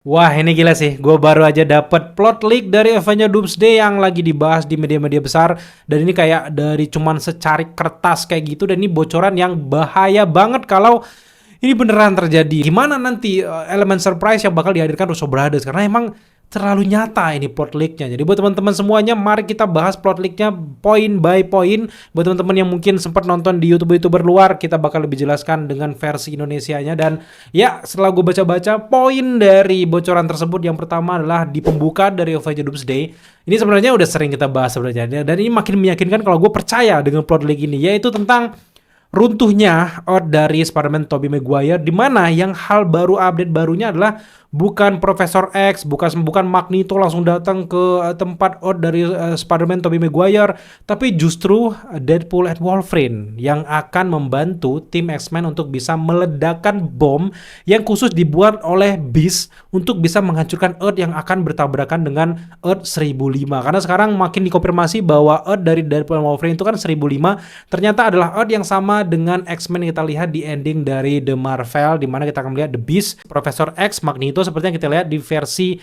Wah, ini gila sih. Gue baru aja dapet plot leak dari Avengers Doomsday yang lagi dibahas di media-media besar. Dan ini kayak dari cuman secarik kertas kayak gitu. Dan ini bocoran yang bahaya banget kalau ini beneran terjadi. Gimana nanti elemen surprise yang bakal dihadirkan Russo Brothers? Karena emang terlalu nyata ini plot leaknya. Jadi buat teman-teman semuanya, mari kita bahas plot leaknya poin by poin. Buat teman-teman yang mungkin sempat nonton di YouTuber luar, kita bakal lebih jelaskan dengan versi Indonesianya. Dan ya, setelah gue baca-baca poin dari bocoran tersebut, yang pertama adalah di pembuka dari Avengers Doomsday. Ini sebenarnya udah sering kita bahas sebenarnya. Dan ini makin meyakinkan kalau gue percaya dengan plot leak ini, yaitu tentang runtuhnya Earth dari Spider-Man Tobey Maguire, di mana yang hal baru update barunya adalah bukan Profesor X, bukan Magneto langsung datang ke tempat Earth dari Spider-Man Tobey Maguire, tapi justru Deadpool and Wolverine yang akan membantu tim X-Men untuk bisa meledakkan bom yang khusus dibuat oleh Beast untuk bisa menghancurkan Earth yang akan bertabrakan dengan Earth 1005. Karena sekarang makin dikonfirmasi bahwa Earth dari Deadpool and Wolverine itu kan 1005 ternyata adalah Earth yang sama dengan X-Men yang kita lihat di ending dari The Marvel, di mana kita akan melihat The Beast, Profesor X, Magneto seperti yang kita lihat di versi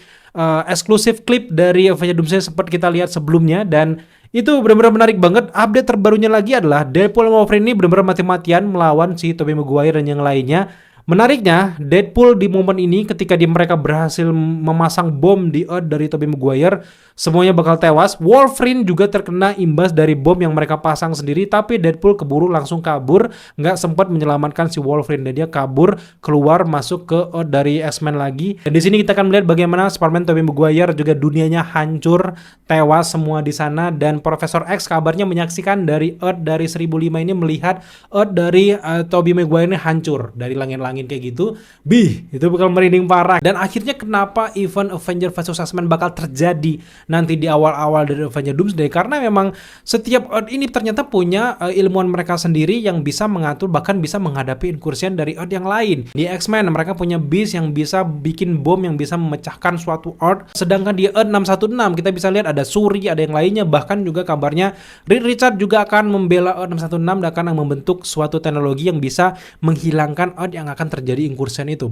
eksklusif klip dari Avengers Doomsday seperti kita lihat sebelumnya. Dan itu benar-benar menarik banget. Update terbarunya lagi adalah Deadpool and Wolverine ini benar-benar mati-matian melawan si Tobey Maguire dan yang lainnya. Menariknya, Deadpool di momen ini ketika mereka berhasil memasang bom di Earth dari Tobey Maguire, semuanya bakal tewas. Wolverine juga terkena imbas dari bom yang mereka pasang sendiri, tapi Deadpool keburu langsung kabur, nggak sempat menyelamatkan si Wolverine, dan dia kabur keluar masuk ke Earth dari X-Men lagi. Dan di sini kita akan melihat bagaimana Spider-Man Tobey Maguire juga dunianya hancur, tewas semua di sana. Dan Profesor X kabarnya menyaksikan dari Earth dari 1005 ini, melihat Earth dari Tobey Maguire ini hancur dari langit-langit kayak gitu. Itu bakal merinding parah. Dan akhirnya kenapa event Avengers vs X-Men bakal terjadi nanti di awal-awal dari Avengers Doomsday? Karena memang setiap Earth ini ternyata punya ilmuwan mereka sendiri yang bisa mengatur, bahkan bisa menghadapi incursion dari Earth yang lain. Di X-Men mereka punya Beast yang bisa bikin bom yang bisa memecahkan suatu Earth. Sedangkan di Earth 616 kita bisa lihat ada Shuri, ada yang lainnya. Bahkan juga kabarnya Reed Richards juga akan membela Earth 616 dan akan membentuk suatu teknologi yang bisa menghilangkan Earth yang akan terjadi incursion itu.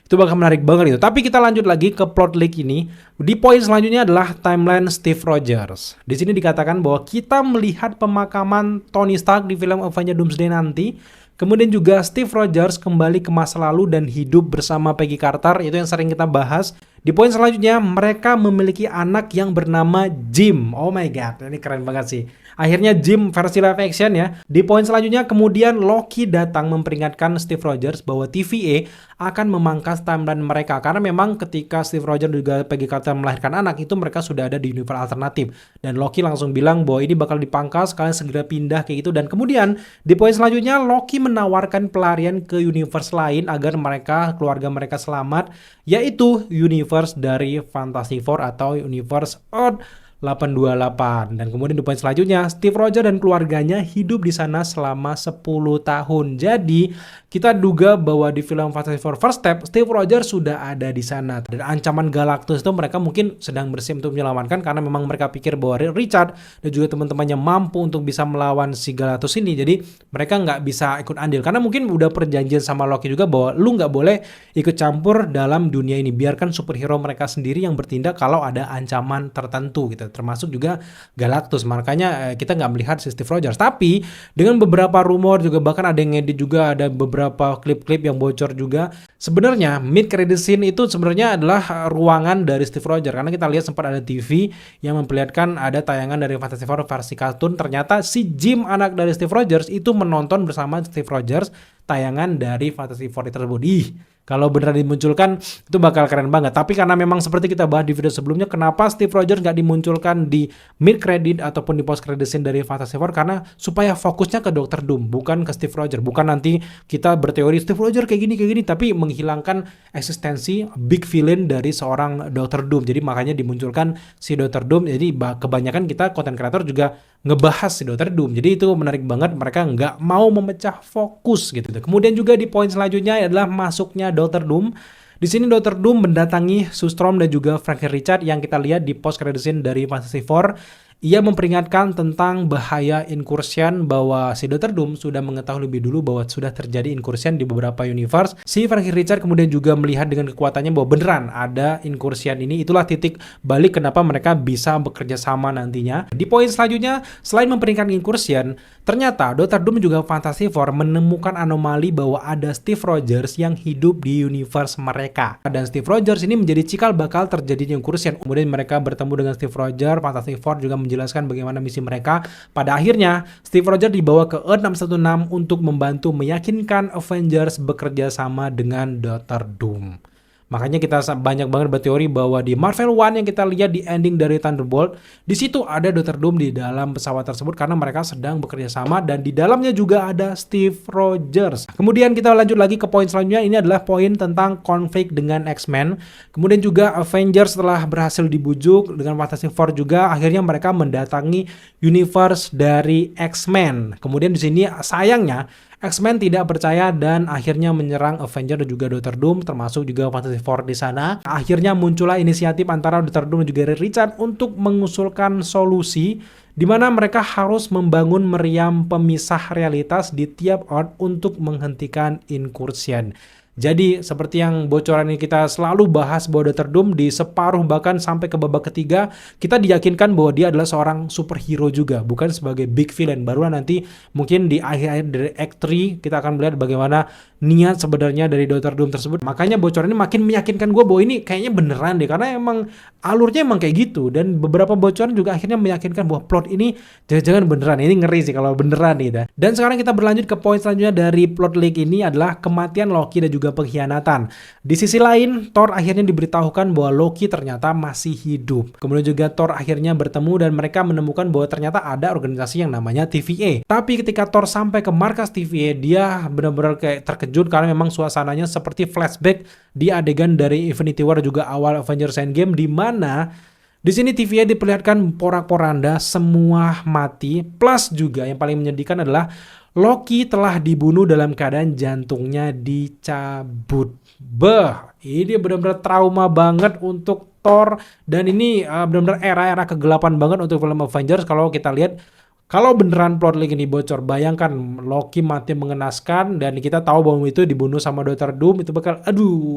Itu bakal menarik banget itu. Tapi kita lanjut lagi ke plot leak ini. Di poin selanjutnya adalah timeline Steve Rogers. Di sini dikatakan bahwa kita melihat pemakaman Tony Stark di film Avengers Doomsday nanti. Kemudian juga Steve Rogers kembali ke masa lalu dan hidup bersama Peggy Carter. Itu yang sering kita bahas. Di poin selanjutnya, mereka memiliki anak yang bernama Jim. Oh my god, ini keren banget sih. Akhirnya Jim versi live action ya. Di poin selanjutnya kemudian Loki datang memperingatkan Steve Rogers bahwa TVA akan memangkas timeline mereka. Karena memang ketika Steve Rogers juga Peggy Carter melahirkan anak, itu mereka sudah ada di universe alternatif. Dan Loki langsung bilang bahwa ini bakal dipangkas, kalian segera pindah kayak gitu. Dan kemudian di poin selanjutnya Loki menawarkan pelarian ke universe lain agar mereka, keluarga mereka selamat, yaitu universe dari Fantastic Four atau universe Earth 828. Dan kemudian di poin selanjutnya Steve Rogers dan keluarganya hidup di sana selama 10 tahun. Jadi kita duga bahwa di film Fantastic Four First Step Steve Rogers sudah ada di sana. Dan ancaman Galactus itu mereka mungkin sedang bersiap untuk menyelamatkan, karena memang mereka pikir bahwa Richard dan juga teman-temannya mampu untuk bisa melawan si Galactus ini. Jadi mereka nggak bisa ikut andil, karena mungkin udah perjanjian sama Loki juga bahwa lu nggak boleh ikut campur dalam dunia ini. Biarkan superhero mereka sendiri yang bertindak kalau ada ancaman tertentu gitu, termasuk juga Galactus. Makanya kita nggak melihat si Steve Rogers. Tapi dengan beberapa rumor juga, bahkan ada yang ngedit juga, ada beberapa klip-klip yang bocor juga. Sebenarnya mid credit scene itu sebenarnya adalah ruangan dari Steve Rogers, karena kita lihat sempat ada TV yang memperlihatkan ada tayangan dari Fantastic Four versi kartun. Ternyata si Jim, anak dari Steve Rogers, itu menonton bersama Steve Rogers tayangan dari Fantastic Four tersebut. Kalau beneran dimunculkan itu bakal keren banget. Tapi karena memang seperti kita bahas di video sebelumnya, kenapa Steve Rogers nggak dimunculkan di mid credit ataupun di post credit scene dari Fantastic Four, karena supaya fokusnya ke Dr. Doom, bukan ke Steve Rogers. Bukan nanti kita berteori Steve Rogers kayak gini, tapi menghilangkan eksistensi big villain dari seorang Dr. Doom. Jadi makanya dimunculkan si Dr. Doom. Jadi kebanyakan kita content creator juga ngebahas si Dr. Doom. Jadi itu menarik banget, mereka nggak mau memecah fokus gitu. Kemudian juga di poin selanjutnya adalah masuknya Dr. Doom. Di sini Dr. Doom mendatangi Sue Storm dan juga Franklin Richards yang kita lihat di post credit scene dari Fantastic Four. Ia memperingatkan tentang bahaya incursion, bahwa si Dr. Doom sudah mengetahui lebih dulu bahwa sudah terjadi incursion di beberapa universe. Si Frankie Richard kemudian juga melihat dengan kekuatannya bahwa beneran ada incursion ini. Itulah titik balik kenapa mereka bisa bekerja sama nantinya. Di poin selanjutnya, selain memperingatkan incursion, ternyata Dr. Doom juga Fantastic Four menemukan anomali bahwa ada Steve Rogers yang hidup di universe mereka. Dan Steve Rogers ini menjadi cikal bakal terjadinya incursion. Kemudian mereka bertemu dengan Steve Rogers, Fantastic Four juga menjelaskan bagaimana misi mereka. Pada akhirnya, Steve Rogers dibawa ke Earth 616 untuk membantu meyakinkan Avengers bekerja sama dengan Dr. Doom. Makanya kita banyak banget berteori bahwa di Marvel One yang kita lihat di ending dari Thunderbolt, di situ ada Dr. Doom di dalam pesawat tersebut karena mereka sedang bekerja sama, dan di dalamnya juga ada Steve Rogers. Kemudian kita lanjut lagi ke poin selanjutnya, ini adalah poin tentang konflik dengan X-Men. Kemudian juga Avengers setelah berhasil dibujuk dengan Fantastic Four juga, akhirnya mereka mendatangi universe dari X-Men. Kemudian di sini sayangnya X-Men tidak percaya dan akhirnya menyerang Avengers dan juga Dr. Doom, termasuk juga Fantastic Four di sana. Akhirnya muncullah inisiatif antara Dr. Doom dan juga Richard untuk mengusulkan solusi di mana mereka harus membangun meriam pemisah realitas di tiap Earth untuk menghentikan incursion. Jadi seperti yang bocoran ini kita selalu bahas bahwa Dr. Doom di separuh bahkan sampai ke babak ketiga kita diyakinkan bahwa dia adalah seorang superhero juga, bukan sebagai big villain. Barulah nanti mungkin di akhir-akhir dari Act 3 kita akan melihat bagaimana niat sebenarnya dari Dr. Doom tersebut. Makanya bocoran ini makin meyakinkan gue bahwa ini kayaknya beneran deh, karena emang alurnya emang kayak gitu, dan beberapa bocoran juga akhirnya meyakinkan bahwa plot ini jangan-jangan beneran. Ini ngeri sih kalau beneran gitu. Dan sekarang kita berlanjut ke poin selanjutnya dari plot leak ini adalah kematian Loki dan juga pengkhianatan. Di sisi lain, Thor akhirnya diberitahukan bahwa Loki ternyata masih hidup. Kemudian juga Thor akhirnya bertemu dan mereka menemukan bahwa ternyata ada organisasi yang namanya TVA. Tapi ketika Thor sampai ke markas TVA, dia benar-benar kayak terkejut karena memang suasananya seperti flashback di adegan dari Infinity War juga awal Avengers Endgame, di mana di sini TVA diperlihatkan porak-poranda semua mati, plus juga yang paling menyedihkan adalah Loki telah dibunuh dalam keadaan jantungnya dicabut. Ini benar-benar trauma banget untuk Thor, dan ini benar-benar era-era kegelapan banget untuk film Avengers. Kalau kita lihat, kalau beneran plot leak ini bocor, bayangkan Loki mati mengenaskan dan kita tahu bahwa itu dibunuh sama Dr. Doom, itu bakal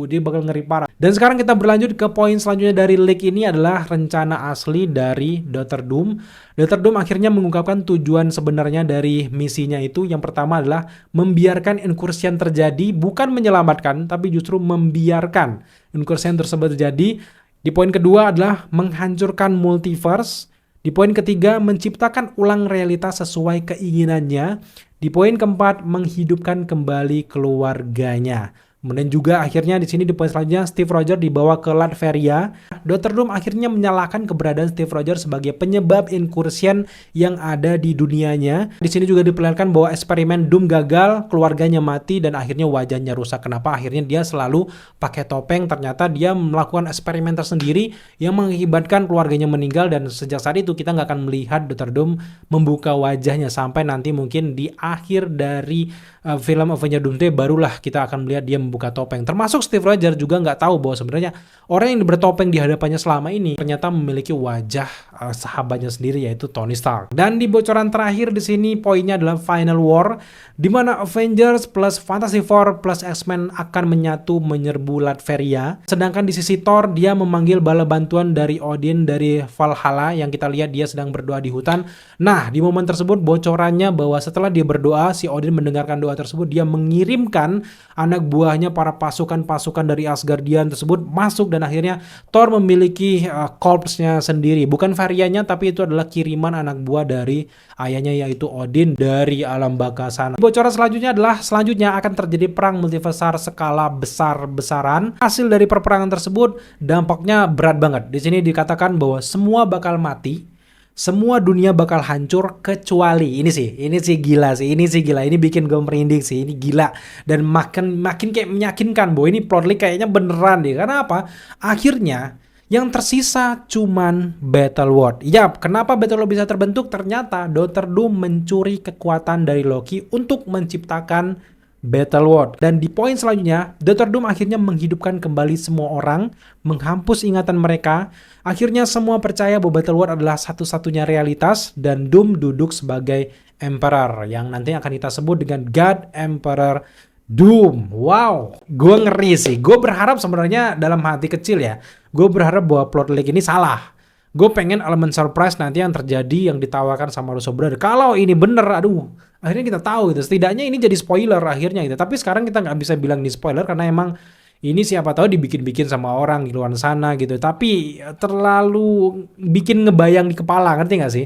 dia bakal ngeri parah. Dan sekarang kita berlanjut ke poin selanjutnya dari leak ini adalah rencana asli dari Dr. Doom. Dr. Doom akhirnya mengungkapkan tujuan sebenarnya dari misinya itu. Yang pertama adalah membiarkan incursion terjadi, bukan menyelamatkan, tapi justru membiarkan incursion tersebut terjadi. Di poin kedua adalah menghancurkan multiverse. Di poin ketiga, menciptakan ulang realitas sesuai keinginannya. Di poin keempat, menghidupkan kembali keluarganya. Kemudian juga akhirnya di sini di poin selanjutnya Steve Rogers dibawa ke Latveria. Dr. Doom akhirnya menyalahkan keberadaan Steve Rogers sebagai penyebab incursion yang ada di dunianya. Di sini juga diperlihatkan bahwa eksperimen Doom gagal, keluarganya mati dan akhirnya wajahnya rusak. Kenapa? Akhirnya dia selalu pakai topeng. Ternyata dia melakukan eksperimen tersendiri yang mengakibatkan keluarganya meninggal, dan sejak saat itu kita nggak akan melihat Dr. Doom membuka wajahnya sampai nanti mungkin di akhir dari film Avengers Doomsday barulah kita akan melihat dia membuka topeng. Termasuk Steve Rogers juga nggak tahu bahwa sebenarnya orang yang bertopeng di hadapannya selama ini ternyata memiliki wajah sahabatnya sendiri, yaitu Tony Stark. Dan di bocoran terakhir di sini poinnya adalah Final War, di mana Avengers plus Fantastic Four plus X-Men akan menyatu menyerbu Latveria. Sedangkan di sisi Thor, dia memanggil bala bantuan dari Odin dari Valhalla, yang kita lihat dia sedang berdoa di hutan. Nah, di momen tersebut bocorannya bahwa setelah dia berdoa, si Odin mendengarkan doa tersebut, dia mengirimkan anak buahnya para pasukan-pasukan dari Asgardian tersebut masuk, dan akhirnya Thor memiliki corpse-nya sendiri, bukan variannya, tapi itu adalah kiriman anak buah dari ayahnya yaitu Odin dari alam baka sana. Bocoran selanjutnya adalah akan terjadi perang multiversal skala besar-besaran. Hasil dari perperangan tersebut dampaknya berat banget. Di sini dikatakan bahwa semua bakal mati. Semua dunia bakal hancur kecuali ini sih gila, ini bikin gue merinding sih, ini gila, dan makin kayak meyakinkan bahwa ini plot leak kayaknya beneran deh. Karena apa? Akhirnya yang tersisa cuman Battle World. Ya, kenapa Battle World bisa terbentuk? Ternyata Dr. Doom mencuri kekuatan dari Loki untuk menciptakan Battle World. Dan di poin selanjutnya, Dr. Doom akhirnya menghidupkan kembali semua orang, menghapus ingatan mereka. Akhirnya semua percaya bahwa Battle World adalah satu-satunya realitas dan Doom duduk sebagai Emperor yang nanti akan kita sebut dengan God Emperor Doom. Wow, gue ngeri sih. Gue berharap sebenarnya dalam hati kecil ya, gue berharap bahwa plot leak ini salah. Gue pengen elemen surprise nanti yang terjadi yang ditawarkan sama Russo Brothers. Kalau ini bener, aduh, akhirnya kita tahu gitu. Setidaknya ini jadi spoiler akhirnya gitu. Tapi sekarang kita nggak bisa bilang ini spoiler karena emang ini siapa tahu dibikin-bikin sama orang di luar sana gitu. Tapi terlalu bikin ngebayang di kepala, ngerti nggak sih?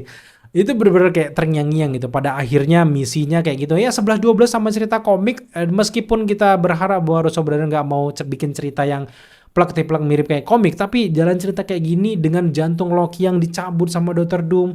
Itu bener-bener kayak terngiang-ngiang gitu. Pada akhirnya misinya kayak gitu. Ya 11-12 sama cerita komik. Meskipun kita berharap bahwa Russo Brothers nggak mau bikin cerita yang plak-tiplak mirip kayak komik, tapi jalan cerita kayak gini dengan jantung Loki yang dicabut sama Dr. Doom,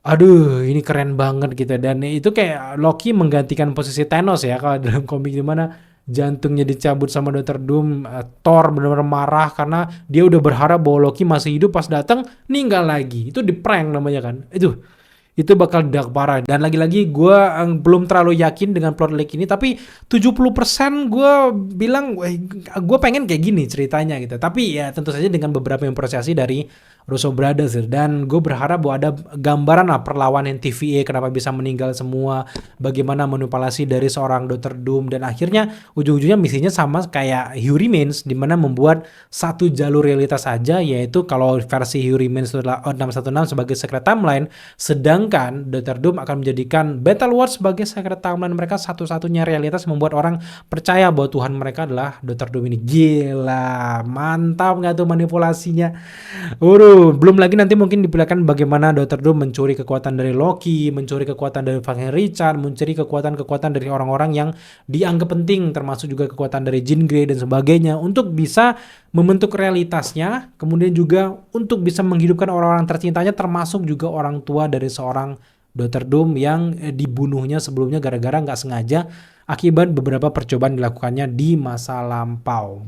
aduh ini keren banget gitu. Dan itu kayak Loki menggantikan posisi Thanos ya kalau dalam komik, dimana jantungnya dicabut sama Dr. Doom. Thor benar-benar marah karena dia udah berharap bahwa Loki masih hidup, pas datang ninggal lagi. Itu di prank namanya kan. Itu bakal dark parah. Dan lagi-lagi gue belum terlalu yakin dengan plot leak ini, tapi 70% gue bilang gue pengen kayak gini ceritanya gitu. Tapi ya tentu saja dengan beberapa improvisasi dari Russo Brothers. Dan gue berharap bahwa ada gambaran lah perlawanan TVA, kenapa bisa meninggal semua, bagaimana manipulasi dari seorang Dr. Doom, dan akhirnya ujung-ujungnya misinya sama kayak Hugh Remains, dimana membuat satu jalur realitas saja, yaitu kalau versi Hugh Remains itu adalah 616 sebagai secret timeline, sedangkan Dr. Doom akan menjadikan Battle World sebagai secret timeline mereka, satu-satunya realitas, membuat orang percaya bahwa Tuhan mereka adalah Dr. Doom ini. Gila, mantap nggak tuh manipulasinya? Belum lagi nanti mungkin diperlihatkan bagaimana Dr. Doom mencuri kekuatan dari Loki, mencuri kekuatan dari Franklin Richard, mencuri kekuatan-kekuatan dari orang-orang yang dianggap penting, termasuk juga kekuatan dari Jean Grey dan sebagainya, untuk bisa membentuk realitasnya, kemudian juga untuk bisa menghidupkan orang-orang tercintanya, termasuk juga orang tua dari seorang Dr. Doom yang dibunuhnya sebelumnya gara-gara nggak sengaja akibat beberapa percobaan dilakukannya di masa lampau.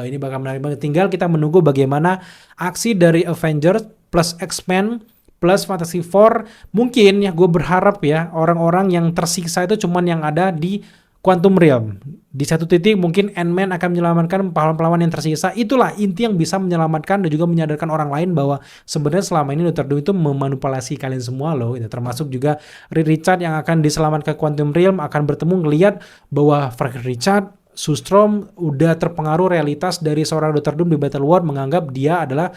Ini bakal menarik banget. Tinggal kita menunggu bagaimana aksi dari Avengers plus X-Men plus Fantastic Four. Mungkin ya gue berharap ya orang-orang yang tersiksa itu cuman yang ada di Quantum Realm. Di satu titik mungkin Ant-Man akan menyelamatkan pahlawan-pahlawan yang tersisa. Itulah inti yang bisa menyelamatkan dan juga menyadarkan orang lain bahwa sebenarnya selama ini Dr. Doom itu memanipulasi kalian semua loh. Itu termasuk juga Reed Richard yang akan diselamatkan ke Quantum Realm akan bertemu ngelihat bahwa Frank Richard, Sue Storm udah terpengaruh realitas dari seorang Dr. Doom di Battle World, menganggap dia adalah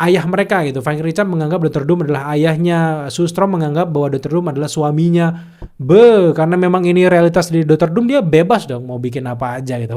ayah mereka gitu. Frank Richard menganggap Dr. Doom adalah ayahnya, Sue Storm menganggap bahwa Dr. Doom adalah suaminya. Karena memang ini realitas dari Dr. Doom, dia bebas dong mau bikin apa aja gitu.